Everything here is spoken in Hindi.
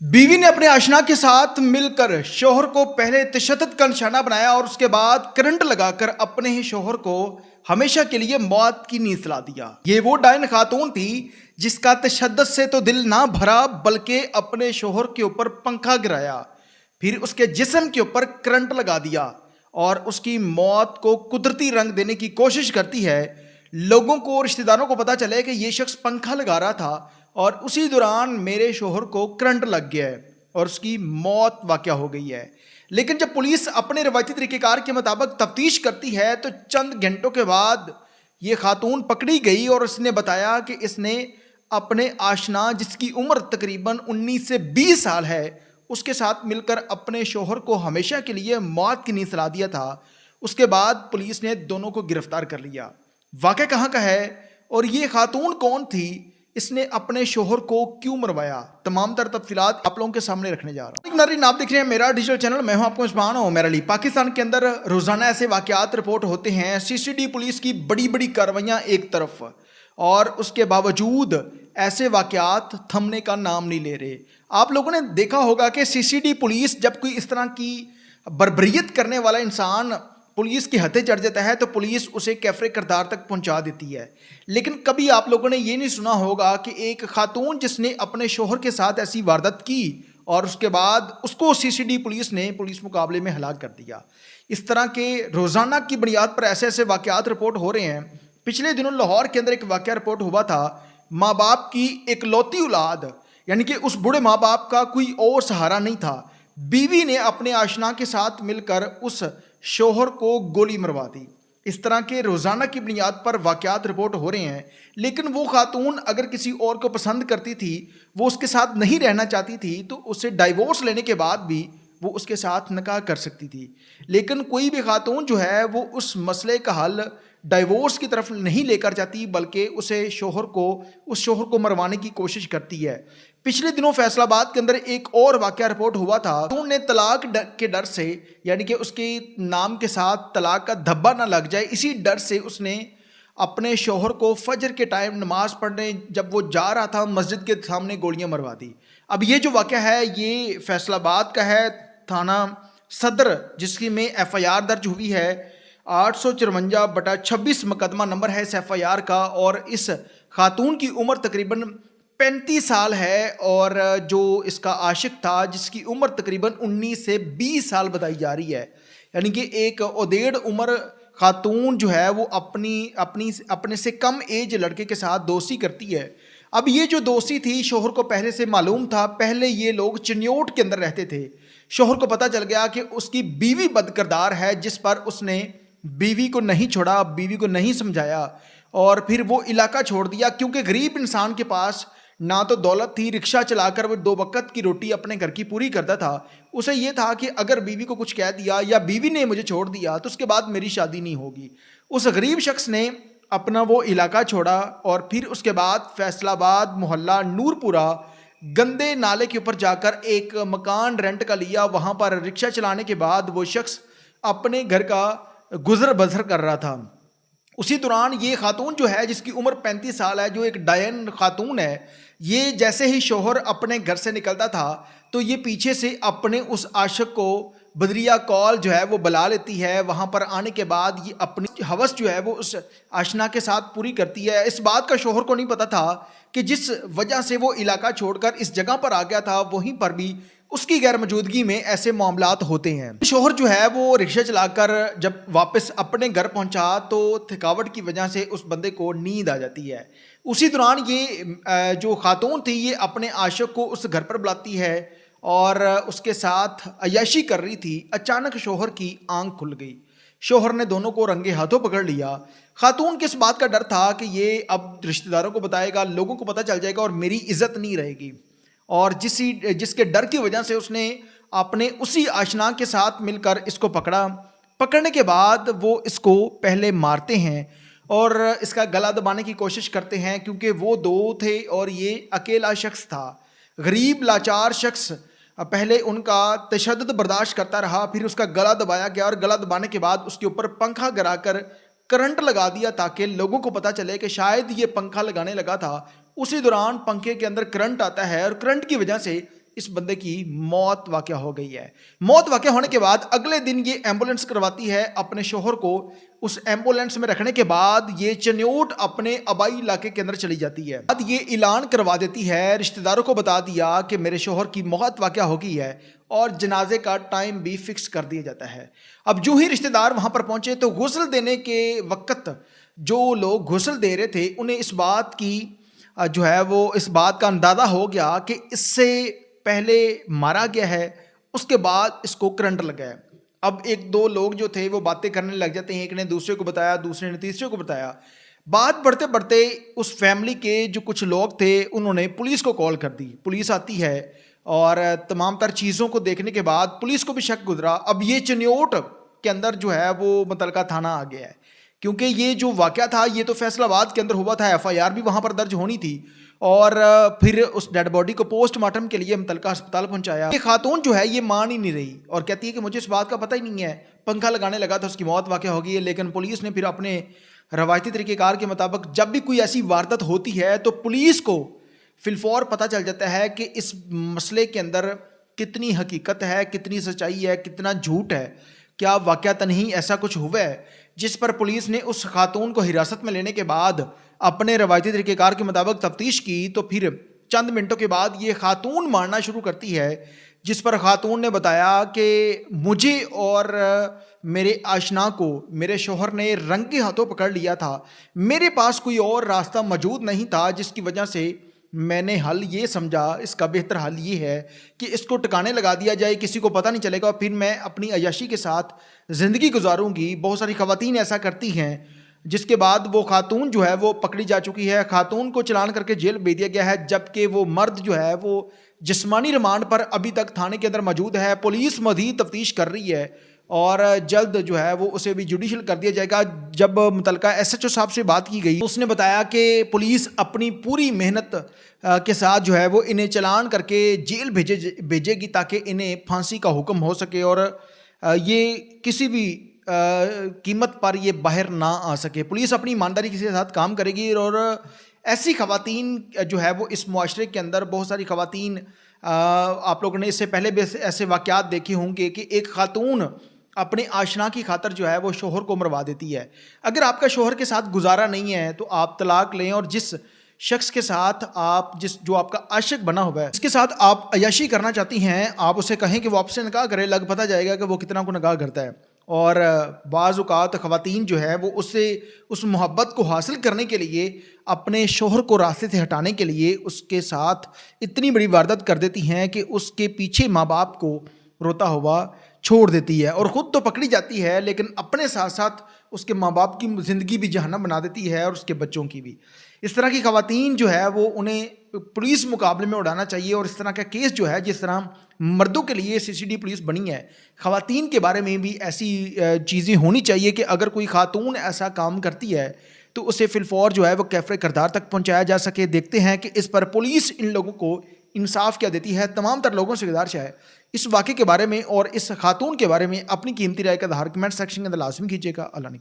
बीवी ने अपने आशना के साथ मिलकर शौहर को पहले तशद्दुद का निशाना बनाया और उसके बाद करंट लगाकर अपने ही शौहर को हमेशा के लिए मौत की नींद दिला दिया। ये वो डायन खातून थी जिसका तशद्दुद से तो दिल ना भरा बल्कि अपने शौहर के ऊपर पंखा गिराया, फिर उसके जिस्म के ऊपर करंट लगा दिया और उसकी मौत को कुदरती रंग देने की कोशिश करती है। लोगों को, रिश्तेदारों को पता चले कि ये शख्स पंखा लगा रहा था और उसी दौरान मेरे शोहर को करंट लग गया है और उसकी मौत वाक़या हो गई है। लेकिन जब पुलिस अपने रवायती तरीक़ेकार के मुताबिक तफ्तीश करती है तो चंद घंटों के बाद ये खातून पकड़ी गई और उसने बताया कि इसने अपने आशना, जिसकी उम्र तकरीबन 19 से 20 साल है, उसके साथ मिलकर अपने शोहर को हमेशा के लिए मौत की नींद सुला दिया था। उसके बाद पुलिस ने दोनों को गिरफ्तार कर लिया। वाक़या कहाँ का है और ये खातून कौन थी, इसने अपने शोहर को क्यों मरवाया, तमाम तर तफसीलात आप लोगों के सामने रखने जा रहा हूँ। नाज़रीन, आप देख रहे हैं मेरा डिजिटल चैनल, मैं हूं आपको मेज़बान उमर अली। पाकिस्तान के अंदर रोज़ाना ऐसे वाक़यात रिपोर्ट होते हैं। सीसीडी पुलिस की बड़ी बड़ी कार्रवाइयाँ एक तरफ और उसके बावजूद ऐसे वाक़यात थमने का नाम नहीं ले रहे। आप लोगों ने देखा होगा कि सीसीडी पुलिस जब कोई इस तरह की बर्बरियत करने वाला इंसान पुलिस के हथे चढ़ जाता है तो पुलिस उसे कैफरे किरदार तक पहुंचा देती है। लेकिन कभी आप लोगों ने ये नहीं सुना होगा कि एक खातून जिसने अपने शोहर के साथ ऐसी वारदात की और उसके बाद उसको सीसीडी पुलिस ने पुलिस मुकाबले में हलाक कर दिया। इस तरह के रोज़ाना की बुनियाद पर ऐसे ऐसे वाक़यात रिपोर्ट हो रहे हैं। पिछले दिनों लाहौर के अंदर एक वाक़या रिपोर्ट हुआ था। माँ बाप की इकलौती औलाद, यानी कि उस बूढ़े माँ बाप का कोई और सहारा नहीं था। बीवी ने अपने आशना के साथ मिलकर उस शोहर को गोली मरवा दी। इस तरह के रोज़ाना की बुनियाद पर वाक़यात रिपोर्ट हो रहे हैं। लेकिन वो खातून अगर किसी और को पसंद करती थी, वो उसके साथ नहीं रहना चाहती थी, तो उससे डाइवोर्स लेने के बाद भी वो उसके साथ निकाह कर सकती थी। लेकिन कोई भी खातून जो है वो उस मसले का हल डाइवोर्स की तरफ नहीं लेकर जाती, बल्कि उस शोहर को मरवाने की कोशिश करती है। पिछले दिनों फैसलाबाद के अंदर एक और वाक़या रिपोर्ट हुआ था। खातून ने तलाक के डर से, यानी कि उसके नाम के साथ तलाक का धब्बा ना लग जाए, इसी डर से उसने अपने शोहर को फजर के टाइम नमाज पढ़ने जब वो जा रहा था मस्जिद के सामने गोलियां मरवा दी। अब ये जो वाक़या है ये फैसलाबाद का है, थाना सदर, जिसकी में FIR दर्ज हुई है। 854/26 मुकदमा नंबर है इस FIR का और इस खातून की उम्र तकरीबन 35 साल है और जो इसका आशिक था जिसकी उम्र तकरीबन 19 से 20 साल बताई जा रही है। यानी कि एक औदेड़ उम्र खातून जो है वो अपने से कम एज लड़के के साथ दोस्ती करती है। अब ये जो दोस्ती थी शोहर को पहले से मालूम था। पहले ये लोग चिन्योट के अंदर रहते थे। शोहर को पता चल गया कि उसकी बीवी बदकिरदार है, जिस पर उसने बीवी को नहीं छोड़ा, बीवी को नहीं समझाया और फिर वो इलाका छोड़ दिया। क्योंकि गरीब इंसान के पास ना तो दौलत थी, रिक्शा चलाकर वो 2 वक्त की रोटी अपने घर की पूरी करता था। उसे ये था कि अगर बीवी को कुछ कह दिया या बीवी ने मुझे छोड़ दिया तो उसके बाद मेरी शादी नहीं होगी। उस गरीब शख्स ने अपना वो इलाका छोड़ा और फिर उसके बाद फैसलाबाद मोहल्ला नूरपुरा गंदे नाले के ऊपर जाकर एक मकान रेंट का लिया। वहाँ पर रिक्शा चलाने के बाद वो शख्स अपने घर का गुजर बसर कर रहा था। उसी दौरान ये खातून जो है जिसकी उम्र 35 साल है, जो एक डायन खातून है, ये जैसे ही शोहर अपने घर से निकलता था तो ये पीछे से अपने उस आशिक को बदरिया कॉल जो है वो बुला लेती है। वहाँ पर आने के बाद ये अपनी हवस जो है वो उस आशना के साथ पूरी करती है। इस बात का शोहर को नहीं पता था कि जिस वजह से वो इलाका छोड़कर इस जगह पर आ गया था, वहीं पर भी उसकी गैर मौजूदगी में ऐसे मामलात होते हैं। शोहर जो है वो रिक्शा चलाकर जब वापस अपने घर पहुंचा तो थकावट की वजह से उस बंदे को नींद आ जाती है। उसी दौरान ये जो खातून थी ये अपने आशिक को उस घर पर बुलाती है और उसके साथ अय्याशी कर रही थी। अचानक शोहर की आंख खुल गई। शोहर ने दोनों को रंगे हाथों पकड़ लिया। खातून के इस बात का डर था कि ये अब रिश्तेदारों को बताएगा, लोगों को पता चल जाएगा और मेरी इज्जत नहीं रहेगी। और जिसके डर की वजह से उसने अपने उसी आशना के साथ मिलकर इसको पकड़ा। पकड़ने के बाद वो इसको पहले मारते हैं और इसका गला दबाने की कोशिश करते हैं, क्योंकि वो 2 थे और ये अकेला शख्स था। गरीब लाचार शख्स पहले उनका तशद्दुद बर्दाश्त करता रहा, फिर उसका गला दबाया गया और गला दबाने के बाद उसके ऊपर पंखा गिराकर करंट लगा दिया ताकि लोगों को पता चले कि शायद ये पंखा लगाने लगा था। उसी दौरान पंखे के अंदर करंट आता है और करंट की वजह से इस बंदे की मौत वाक़या हो गई है। मौत वाक़या होने के बाद अगले दिन ये एम्बुलेंस करवाती है अपने शौहर को। उस एम्बुलेंस में रखने के बाद ये चन्योट अपने आबाई इलाके के अंदर चली जाती है। बाद ये ऐलान करवा देती है, रिश्तेदारों को बता दिया कि मेरे शौहर की मौत वाक़या हो गई है और जनाजे का टाइम भी फिक्स कर दिया जाता है। अब जो ही रिश्तेदार वहाँ पर पहुँचे तो गुस्ल देने के वक़्त जो लोग गुस्ल दे रहे थे उन्हें इस बात की जो है वो इस बात का अंदाज़ा हो गया कि इससे पहले मारा गया है, उसके बाद इसको करंट लगा है। अब एक दो लोग जो थे वो बातें करने लग जाते हैं, एक ने दूसरे को बताया, दूसरे ने तीसरे को बताया। बात बढ़ते बढ़ते उस फैमिली के जो कुछ लोग थे उन्होंने पुलिस को कॉल कर दी। पुलिस आती है और तमाम तर चीज़ों को देखने के बाद पुलिस को भी शक गुजरा। अब ये चन्योट के अंदर जो है वो मुतलका थाना आ गया है, क्योंकि ये जो वाक़या था ये तो फैसलाबाद के अंदर हुआ था, एफआईआर भी वहाँ पर दर्ज होनी थी और फिर उस डेड बॉडी को पोस्टमार्टम के लिए मुतलका अस्पताल पहुँचाया। ये खातून जो है ये मान ही नहीं रही और कहती है कि मुझे इस बात का पता ही नहीं है, पंखा लगाने लगा था उसकी मौत वाक़या हो गई है। लेकिन पुलिस ने फिर अपने रवायती तरीक़ेकार के मुताबिक जब भी कोई ऐसी वारदात होती है तो पुलिस को फिलफौर पता चल जाता है कि इस मसले के अंदर कितनी हकीकत है, कितनी सच्चाई है, कितना झूठ है, क्या वाक़यातन ही ऐसा कुछ हुआ है। जिस पर पुलिस ने उस खातून को हिरासत में लेने के बाद अपने रवायती तरीक़ेकार के मुताबिक तफ्तीश की तो फिर चंद मिनटों के बाद ये खातून मारना शुरू करती है, जिस पर खातून ने बताया कि मुझे और मेरे आशना को मेरे शौहर ने रंगे हाथों पकड़ लिया था, मेरे पास कोई और रास्ता मौजूद नहीं था, जिसकी वजह से मैंने हल ये समझा, इसका बेहतर हल ये है कि इसको टिकाने लगा दिया जाए, किसी को पता नहीं चलेगा और फिर मैं अपनी अय्याशी के साथ ज़िंदगी गुजारूंगी। बहुत सारी ख़वातीन ऐसा करती हैं, जिसके बाद वो खातून जो है वो पकड़ी जा चुकी है, खातून को चलान करके जेल भेज दिया गया है, जबकि वो मर्द जो है वो जिस्मानी रिमांड पर अभी तक थाने के अंदर मौजूद है। पुलिस मज़ीद तफ्तीश कर रही है और जल्द जो है वो उसे भी जुडिशल कर दिया जाएगा। जब मुतलका एसएचओ साहब से बात की गई तो उसने बताया कि पुलिस अपनी पूरी मेहनत के साथ जो है वो इन्हें चलान करके जेल भेजेगी ताकि इन्हें फांसी का हुक्म हो सके और ये किसी भी कीमत पर ये बाहर ना आ सके। पुलिस अपनी ईमानदारी के साथ काम करेगी और ऐसी ख़वातीन जो है वो इस मुआशरे के अंदर बहुत सारी ख़वातीन आप लोगों ने इससे पहले भी ऐसे वाक़यात देखे होंगे कि एक खातून अपने आशना की खातर जो है वो शौहर को मरवा देती है। अगर आपका शौहर के साथ गुजारा नहीं है तो आप तलाक लें और जिस शख्स के साथ जो आपका आशिक बना हुआ है, इसके साथ आप अय्याशी करना चाहती हैं, आप उसे कहें कि वो आपसे निकाह करे, लग पता जाएगा कि वो कितना को निकाह करता है। और बाज़ औक़ात ख़वातीन जो है वो उससे उस मोहब्बत को हासिल करने के लिए अपने शौहर को रास्ते से हटाने के लिए उसके साथ इतनी बड़ी वारदात कर देती हैं कि उसके पीछे माँ बाप को रोता हुआ छोड़ देती है और ख़ुद तो पकड़ी जाती है, लेकिन अपने साथ साथ उसके माँ बाप की ज़िंदगी भी जहन्नम बना देती है और उसके बच्चों की भी। इस तरह की ख़वातीन जो है वो उन्हें पुलिस मुकाबले में उड़ाना चाहिए और इस तरह का केस जो है, जिस तरह मर्दों के लिए सीसीडी पुलिस बनी है, ख़वातीन के बारे में भी ऐसी चीज़ें होनी चाहिए कि अगर कोई खातून ऐसा काम करती है तो उसे फिलफौर जो है वो कैफ़रे किरदार तक पहुँचाया जा सके। देखते हैं कि इस पर पुलिस इन लोगों को इंसाफ क्या देती है। तमाम तर लोगों से गुजारिश है इस वाक़े के बारे में और इस खातून के बारे में अपनी कीमती राय का इज़हार कमेंट सेक्शन के अंदर लाजमी कीजिएगा। अल्लाह ने